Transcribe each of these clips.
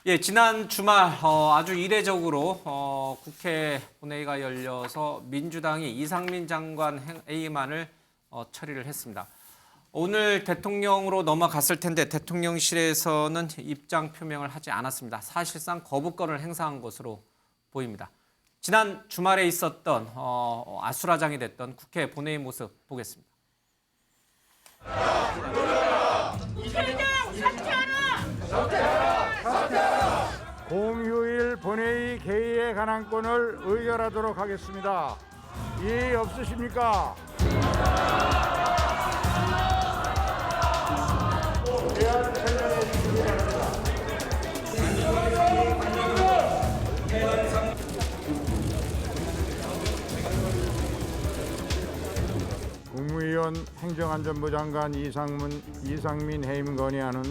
예, 지난 주말 아주 이례적으로 국회 본회의가 열려서 민주당이 이상민 장관 해임안을 처리를 했습니다. 오늘 대통령으로 넘어갔을 텐데 대통령실에서는 입장 표명을 하지 않았습니다. 사실상 거부권을 행사한 것으로 보입니다. 지난 주말에 있었던 아수라장이 됐던 국회 본회의 모습 보겠습니다. 공휴일 본회의 개의에 관한 건을 의결하도록 하겠습니다. 이의 없으십니까? 국무위원 행정안전부 장관 이상민 해임 건의안은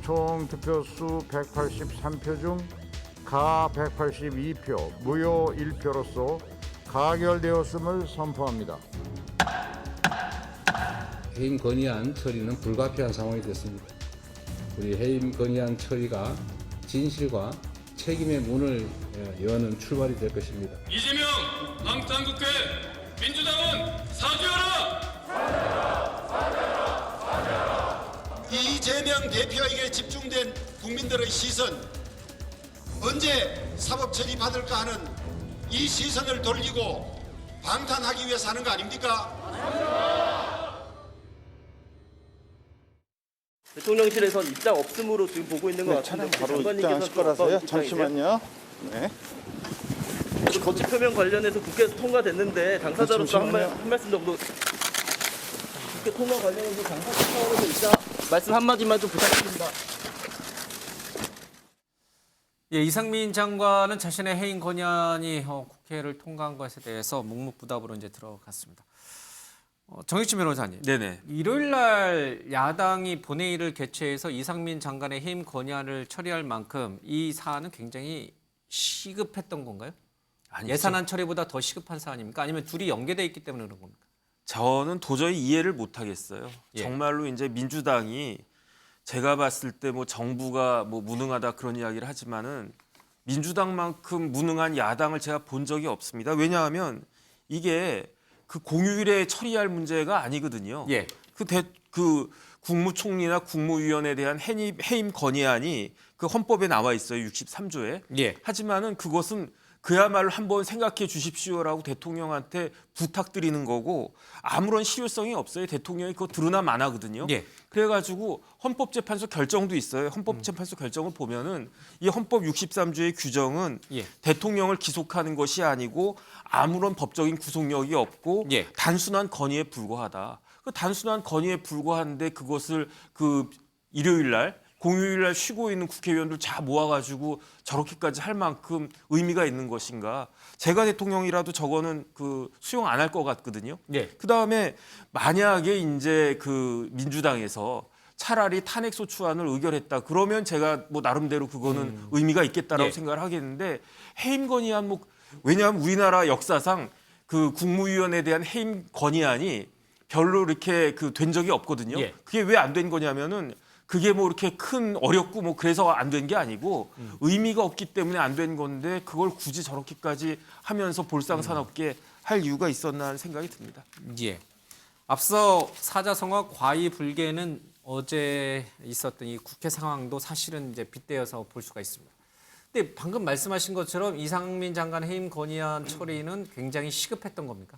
총 득표수 183표 중 가 182표, 무효 1표로서 가결되었음을 선포합니다. 해임 건의안 처리는 불가피한 상황이 됐습니다. 우리 해임 건의안 처리가 진실과 책임의 문을 여는 출발이 될 것입니다. 이재명 방탄국회 민주당은 사죄하라! 이재명 대표에게 집중된 국민들의 시선, 언제 사법 처리 받을까 하는 이 시선을 돌리고 방탄하기 위해서 하는 거 아닙니까? 대통령실에선 입장 없음으로 지금 보고 있는 것 같은데 바로 입장하실 거라서요. 잠시만요. 네. 거취 표명 관련해서 국회에서 통과됐는데 당사자로서 한 말씀 정도. 국회 통과 관련해서 당사자 차원에서 입장 말씀 한마디만 좀 부탁드립니다. 예, 이상민 장관은 자신의 해임 건의안이 국회를 통과한 것에 대해서 묵묵부답으로 이제 들어갔습니다. 정익진 변호사님, 네네. 일요일 날 야당이 본회의를 개최해서 이상민 장관의 해임 건의안을 처리할 만큼 이 사안은 굉장히 시급했던 건가요? 아니죠. 예산안 처리보다 더 시급한 사안입니까? 아니면 둘이 연계돼 있기 때문에 그런 겁니까? 저는 도저히 이해를 못 하겠어요. 예. 정말로 이제 민주당이 제가 봤을 때 뭐 정부가 뭐 무능하다 그런 이야기를 하지만은 민주당만큼 무능한 야당을 제가 본 적이 없습니다. 왜냐하면 이게 그 공휴일에 처리할 문제가 아니거든요. 예. 그 국무총리나 국무위원에 대한 해임 건의안이 그 헌법에 나와 있어요. 63조에. 예. 하지만은 그것은 그야말로 한번 생각해 주십시오라고 대통령한테 부탁드리는 거고 아무런 실효성이 없어요. 대통령이 그거 드러나 마나거든요. 예. 그래가지고 헌법재판소 결정도 있어요. 헌법재판소 결정을 보면은 이 헌법 63조의 규정은 예. 대통령을 기속하는 것이 아니고 아무런 법적인 구속력이 없고 예. 단순한 건의에 불과하다. 그 단순한 건의에 불과한데 그것을 그 일요일 날 공휴일 날 쉬고 있는 국회의원들 다 모아가지고 저렇게까지 할 만큼 의미가 있는 것인가? 제가 대통령이라도 저거는 그 수용 안 할 것 같거든요. 예. 그 다음에 만약에 이제 그 민주당에서 차라리 탄핵소추안을 의결했다. 그러면 제가 뭐 나름대로 그거는 의미가 있겠다라고 예. 생각을 하겠는데 해임 건의안 뭐 왜냐하면 우리나라 역사상 그 국무위원에 대한 해임 건의안이 별로 이렇게 그 된 적이 없거든요. 예. 그게 왜 안 된 거냐면은 그게 뭐 이렇게 큰 어렵고 뭐 그래서 안 된 게 아니고 의미가 없기 때문에 안 된 건데 그걸 굳이 저렇게까지 하면서 볼상사납게 할 이유가 있었나 하는 생각이 듭니다. 예. 앞서 사자성어 과의불개는 어제 있었던 이 국회 상황도 사실은 이제 빗대어서 볼 수가 있습니다. 근데 방금 말씀하신 것처럼 이상민 장관 해임 건의안 처리는 굉장히 시급했던 겁니까?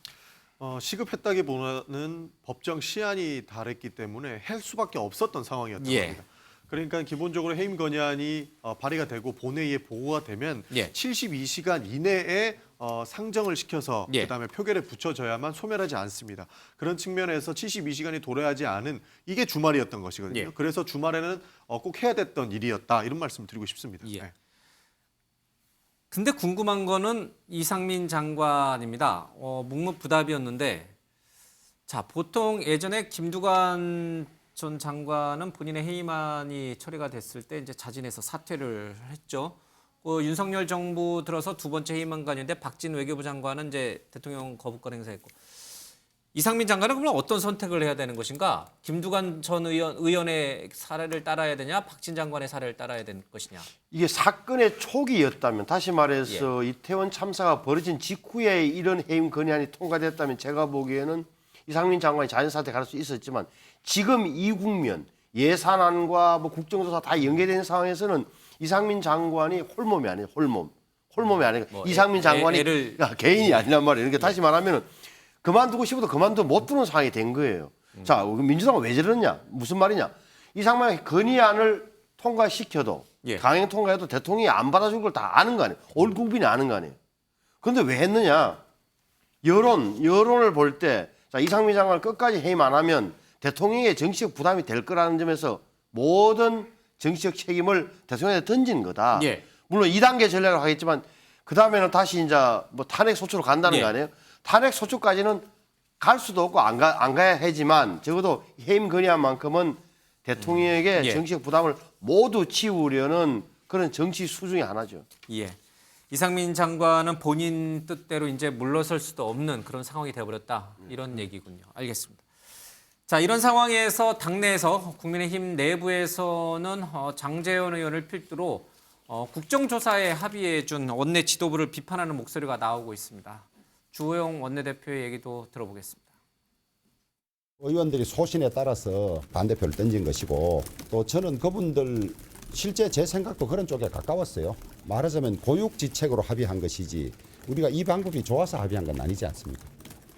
시급했다기보다는 법정 시한이 달했기 때문에 할 수밖에 없었던 상황이었던 예. 겁니다. 그러니까 기본적으로 해임 건의안이 발의가 되고 본회의에 보고가 되면 예. 72시간 이내에 상정을 시켜서 예. 그다음에 표결에 붙여져야만 소멸하지 않습니다. 그런 측면에서 72시간이 도래하지 않은 이게 주말이었던 것이거든요. 예. 그래서 주말에는 꼭 해야 됐던 일이었다 이런 말씀을 드리고 싶습니다. 예. 네. 근데 궁금한 거는 이상민 장관입니다. 묵묵부답이었는데 자, 보통 예전에 김두관 전 장관은 본인의 해임안이 처리가 됐을 때 이제 자진해서 사퇴를 했죠. 윤석열 정부 들어서 두 번째 해임안관인데 박진 외교부 장관은 이제 대통령 거부권 행사했고 이상민 장관은 그럼 어떤 선택을 해야 되는 것인가? 김두관 전 의원의 사례를 따라야 되냐? 박진 장관의 사례를 따라야 되는 것이냐? 이게 사건의 초기였다면, 다시 말해서 이태원 참사가 벌어진 직후에 이런 해임 건의안이 통과됐다면 제가 보기에는 이상민 장관이 자연사퇴할 수 있었지만, 지금 이 국면 예산안과 뭐 국정조사 다 연계된 상황에서는 이상민 장관이 홀몸이 아니에요. 홀몸이 아니고 이상민 장관이 개인이 아니란 말이에요. 그러니까 다시 말하면 그만두고 싶어도 그만두고 못 두는 상황이 된 거예요. 자, 민주당은 왜 저러느냐? 무슨 말이냐? 이상민 건의안을 통과시켜도 강행 통과해도 대통령이 안 받아줄 걸 다 아는 거 아니에요. 올 국민이 아는 거 아니에요. 그런데 왜 했느냐? 여론을 볼 때 자, 이상민 장관을 끝까지 해임 안 하면 대통령의 정치적 부담이 될 거라는 점에서 모든 정치적 책임을 대통령에 던진 거다. 물론 2단계 전략을 하겠지만 그 다음에는 다시 이제 뭐 탄핵 소추로 간다는 거 아니에요? 탄핵 소추까지는 갈 수도 없고 안 가야 하지만 적어도 해임 건의안만큼은 대통령에게 정치적 부담을 모두 지우려는 그런 정치 수중의 하나죠. 이상민 장관은 본인 뜻대로 이제 물러설 수도 없는 그런 상황이 되어버렸다. 이런 얘기군요. 알겠습니다. 자, 이런 상황에서 당내에서 국민의힘 내부에서는 장제원 의원을 필두로 국정조사에 합의해 준 원내 지도부를 비판하는 목소리가 나오고 있습니다. 주호영 원내대표의 얘기도 들어보겠습니다. 의원들이 소신에 따라서 반대표를 던진 것이고, 또 저는 그분들 실제 제 생각도 그런 쪽에 가까웠어요. 말하자면 고육지책으로 합의한 것이지 우리가 이 방법이 좋아서 합의한 건 아니지 않습니까?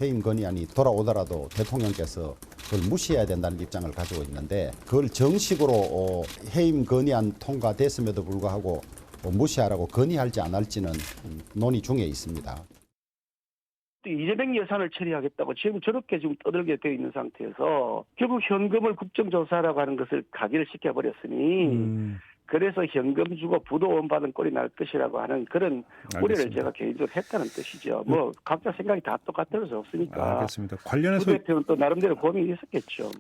해임 건의안이 돌아오더라도 대통령께서 그걸 무시해야 된다는 입장을 가지고 있는데, 그걸 정식으로 해임 건의안 통과됐음에도 불구하고 무시하라고 건의할지 안 할지는 논의 중에 있습니다. 이재명 예산을 처리하겠다고 지금 저렇게 지금 떠들게 되어 있는 상태에서 결국 현금을 국정조사라고 하는 것을 가기를 시켜버렸으니 그래서 현금 주고 부도원 받은 꼴이 날 것이라고 하는 그런 우려를 제가 개인적으로 했다는 뜻이죠. 뭐 각자 생각이 다 똑같을 수 없으니까. 알겠습니다. 관련해서 부 대표는 또 나름대로 고민이 있었겠죠.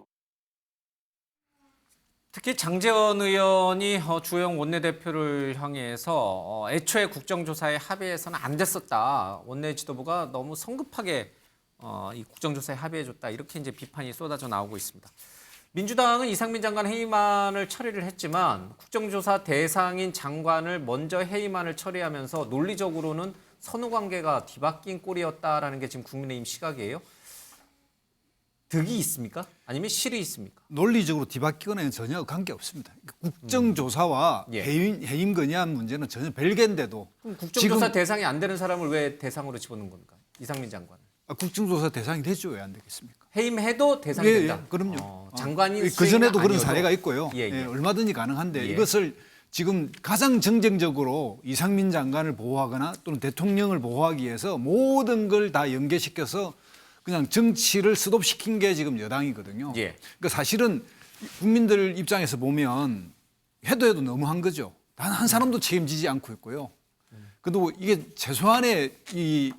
특히 장제원 의원이 주호영 원내대표를 향해서 애초에 국정조사에 합의해서는 안 됐었다. 원내 지도부가 너무 성급하게 이 국정조사에 합의해줬다. 이렇게 이제 비판이 쏟아져 나오고 있습니다. 민주당은 이상민 장관 해임안을 처리를 했지만 국정조사 대상인 장관을 먼저 해임안을 처리하면서 논리적으로는 선후관계가 뒤바뀐 꼴이었다라는 게 지금 국민의힘 시각이에요. 득이 있습니까? 아니면 실이 있습니까? 논리적으로 뒤바뀌거나 전혀 관계없습니다. 국정조사와 해임 건의안 문제는 전혀 별개인데도 그럼 국정조사 대상이 안 되는 사람을 왜 대상으로 집어넣은 겁니까? 이상민 장관은. 국정조사 대상이 되죠. 왜 안 되겠습니까? 해임해도 대상이 된다. 그럼요. 장관이 그전에도 그런 아니어도. 사례가 있고요. 얼마든지 가능한데 이것을 지금 가장 정쟁적으로 이상민 장관을 보호하거나 또는 대통령을 보호하기 위해서 모든 걸 다 연계시켜서 그냥 정치를 스톱시킨 게 지금 여당이거든요. 그러니까 사실은 국민들 입장에서 보면 해도 너무한 거죠. 단 한 사람도 책임지지 않고 있고요. 그래도 이게 최소한의 이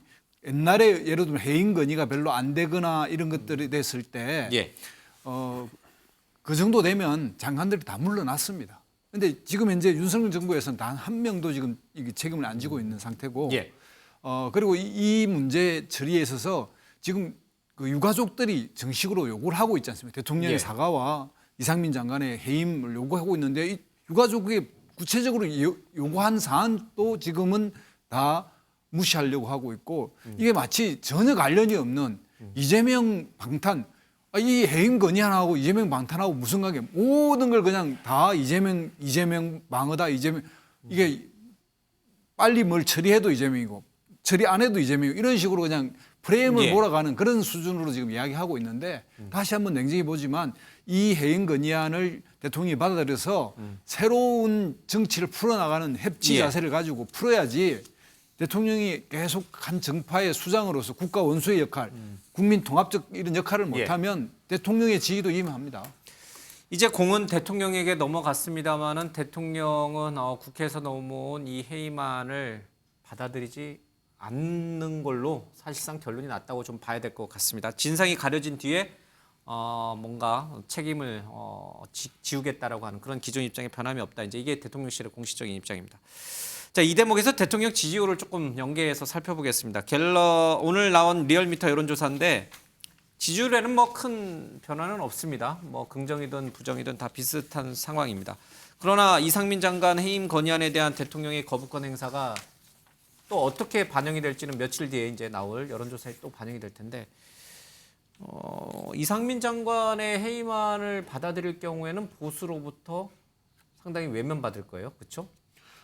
옛날에 예를 들면 해임 건의가 별로 안 되거나 이런 것들이 됐을 때 그 정도 되면 장관들이 다 물러났습니다. 그런데 지금 현재 윤석열 정부에서는 단 한 명도 지금 책임을 안 지고 있는 상태고 그리고 이 문제 처리에 있어서 지금 그 유가족들이 정식으로 요구를 하고 있지 않습니까? 대통령의 사과와 이상민 장관의 해임을 요구하고 있는데 이 유가족이 구체적으로 요구한 사안도 지금은 다 무시하려고 하고 있고 이게 마치 전혀 관련이 없는 이재명 방탄, 이 해임 건의안하고 이재명 방탄하고 무슨 관계? 모든 걸 그냥 다 이재명 방어다, 이재명 이게 빨리 뭘 처리해도 이재명이고 처리 안 해도 이재명 이런 식으로 그냥 프레임을 몰아가는 그런 수준으로 지금 이야기하고 있는데 다시 한번 냉정히 보지만 이 해임 건의안을 대통령이 받아들여서 새로운 정치를 풀어나가는 협치 자세를 가지고 풀어야지 대통령이 계속 한 정파의 수장으로서 국가 원수의 역할, 국민 통합적 이런 역할을 못하면 대통령의 지위도 임합니다. 이제 공은 대통령에게 넘어갔습니다마는 대통령은 국회에서 넘어온 이 해임안을 받아들이지 않는 걸로 사실상 결론이 났다고 좀 봐야 될 것 같습니다. 진상이 가려진 뒤에 뭔가 책임을 지우겠다라고 하는 그런 기존 입장에 변함이 없다. 이제 이게 대통령실의 공식적인 입장입니다. 자, 이 대목에서 대통령 지지율을 조금 연계해서 살펴보겠습니다. 갤러 오늘 나온 리얼미터 여론조사인데 지지율에는 뭐 큰 변화는 없습니다. 뭐 긍정이든 부정이든 다 비슷한 상황입니다. 그러나 이상민 장관 해임 건의안에 대한 대통령의 거부권 행사가 또 어떻게 반영이 될지는 며칠 뒤에 이제 나올 여론조사에 또 반영이 될 텐데 이상민 장관의 해임안을 받아들일 경우에는 보수로부터 상당히 외면받을 거예요. 그렇죠?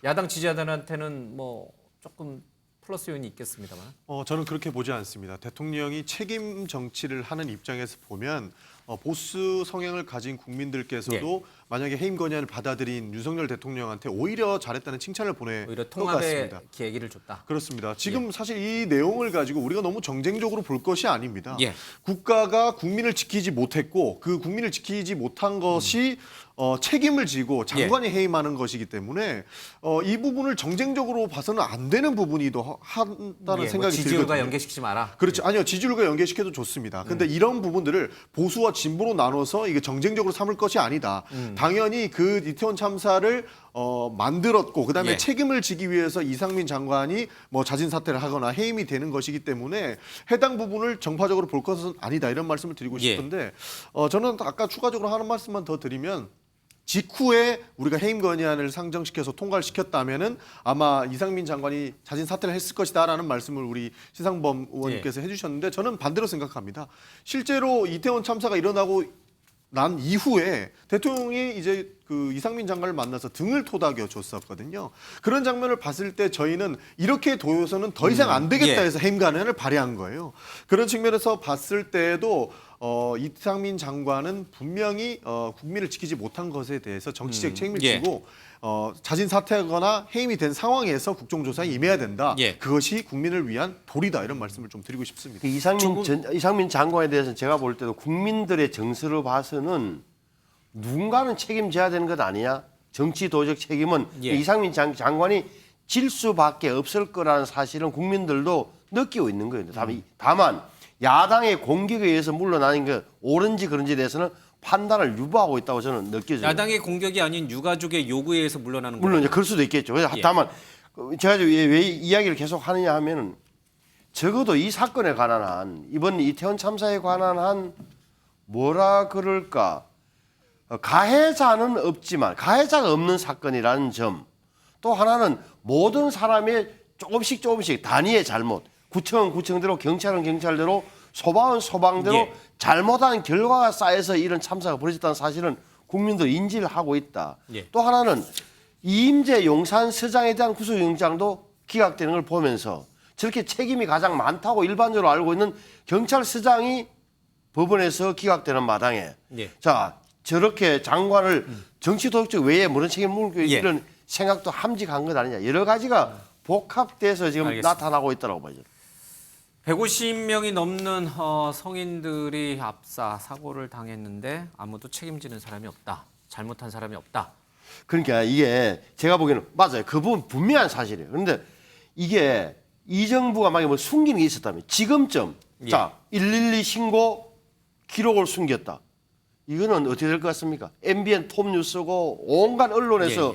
야당 지지자들한테는 뭐 조금 플러스 요인이 있겠습니다만. 저는 그렇게 보지 않습니다. 대통령이 책임 정치를 하는 입장에서 보면 보수 성향을 가진 국민들께서도 만약에 해임 건의안을 받아들인 윤석열 대통령한테 오히려 잘했다는 칭찬을 보낼 오히려 것 통합의 같습니다. 계기를 줬다. 그렇습니다. 지금 사실 이 내용을 가지고 우리가 너무 정쟁적으로 볼 것이 아닙니다. 예. 국가가 국민을 지키지 못했고 그 국민을 지키지 못한 것이 책임을 지고 장관이 해임하는 것이기 때문에 이 부분을 정쟁적으로 봐서는 안 되는 부분이기도 한다는 생각이 지지율과 들거든요. 연계시키지 마라. 그렇죠. 아니요. 지지율과 연계시켜도 좋습니다. 근데 이런 부분들을 보수와 진보로 나눠서 이게 정쟁적으로 삼을 것이 아니다. 당연히 그 이태원 참사를 만들었고 그다음에 책임을 지기 위해서 이상민 장관이 뭐 자진 사퇴를 하거나 해임이 되는 것이기 때문에 해당 부분을 정파적으로 볼 것은 아니다. 이런 말씀을 드리고 싶은데 저는 아까 추가적으로 하는 말씀만 더 드리면 직후에 우리가 해임 건의안을 상정시켜서 통과를 시켰다면은 아마 이상민 장관이 자진 사퇴를 했을 것이다라는 말씀을 우리 신상범 의원님께서 해주셨는데 저는 반대로 생각합니다. 실제로 이태원 참사가 일어나고 난 이후에 대통령이 이제 그 이상민 장관을 만나서 등을 토닥여 줬었거든요. 그런 장면을 봤을 때 저희는 이렇게 둬서는 더 이상 안 되겠다 해서 해임 건의안을 발의한 거예요. 그런 측면에서 봤을 때에도 이상민 장관은 분명히 국민을 지키지 못한 것에 대해서 정치적 책임을 지고 자진 사퇴하거나 해임이 된 상황에서 국정조사에 임해야 된다. 그것이 국민을 위한 도리다. 이런 말씀을 좀 드리고 싶습니다. 이상민 장관에 대해서 제가 볼 때도 국민들의 정서로 봐서는 누군가는 책임져야 되는 것 아니냐. 정치 도적 책임은 이상민 장관이 질 수밖에 없을 거라는 사실은 국민들도 느끼고 있는 거예요. 다만 야당의 공격에 의해서 물러나는 게 옳은지 그런지에 대해서는 판단을 유보하고 있다고 저는 느껴져요. 야당의 공격이 아닌 유가족의 요구에 의해서 물러나는 거예요. 물론 이제 그럴 수도 있겠죠. 다만 제가 왜 이야기를 계속 하느냐 하면은 적어도 이 사건에 관한 한 이번 이태원 참사에 관한 한 뭐라 그럴까 가해자는 없지만 가해자가 없는 사건이라는 점 또 하나는 모든 사람의 조금씩 단위의 잘못 구청은 구청대로 경찰은 경찰대로 소방은 소방대로 잘못한 결과가 쌓여서 이런 참사가 벌어졌다는 사실은 국민도 인지를 하고 있다. 또 하나는 이임재 용산서장에 대한 구속영장도 기각되는 걸 보면서 저렇게 책임이 가장 많다고 일반적으로 알고 있는 경찰서장이 법원에서 기각되는 마당에 자 저렇게 장관을 정치도덕적 외에 모른 책임을 물고 이런 생각도 함직한 것 아니냐. 여러 가지가 복합돼서 지금 나타나고 있다고 봐요. 150명이 넘는 성인들이 압사 사고를 당했는데 아무도 책임지는 사람이 없다. 잘못한 사람이 없다. 그러니까 이게 제가 보기에는 맞아요. 그 부분 분명한 사실이에요. 그런데 이게 이 정부가 만약에 뭐 숨기는 게 있었다면 지금쯤 자 112 신고 기록을 숨겼다. 이거는 어떻게 될 것 같습니까? MBN 톱뉴스고 온갖 언론에서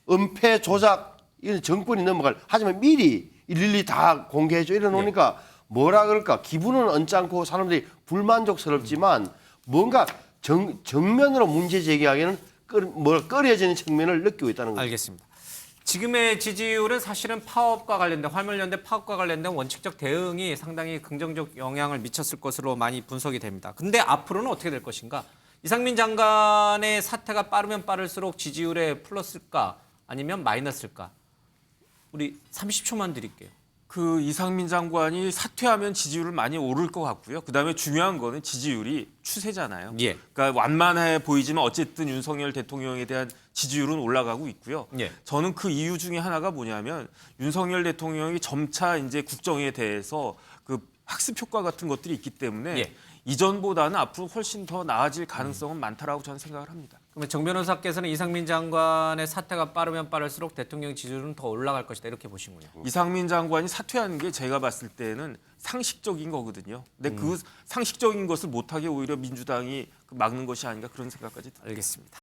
은폐 조작 이런 정권이 넘어갈 하지만 미리 112 다 공개해줘 이래 놓으니까 뭐라 그럴까 기분은 언짢고 사람들이 불만족스럽지만 뭔가 정면으로 문제 제기하기에는 꺼려지는 측면을 느끼고 있다는 거죠. 알겠습니다. 지금의 지지율은 사실은 파업과 관련된 화물연대 파업과 관련된 원칙적 대응이 상당히 긍정적 영향을 미쳤을 것으로 많이 분석이 됩니다. 근데 앞으로는 어떻게 될 것인가? 이상민 장관의 사태가 빠르면 빠를수록 지지율에 플러스일까 아니면 마이너스일까? 우리 30초만 드릴게요. 그 이상민 장관이 사퇴하면 지지율을 많이 오를 것 같고요. 그다음에 중요한 거는 지지율이 추세잖아요. 그러니까 완만해 보이지만 어쨌든 윤석열 대통령에 대한 지지율은 올라가고 있고요. 저는 그 이유 중에 하나가 뭐냐면 윤석열 대통령이 점차 이제 국정에 대해서 그 학습 효과 같은 것들이 있기 때문에 이전보다는 앞으로 훨씬 더 나아질 가능성은 많다라고 저는 생각을 합니다. 그러면 정 변호사께서는 이상민 장관의 사퇴가 빠르면 빠를수록 대통령 지지율은 더 올라갈 것이다 이렇게 보시군요. 이상민 장관이 사퇴하는 게 제가 봤을 때는 상식적인 거거든요. 근데 그 상식적인 것을 못하게 오히려 민주당이 막는 것이 아닌가 그런 생각까지 듭니다. 알겠습니다.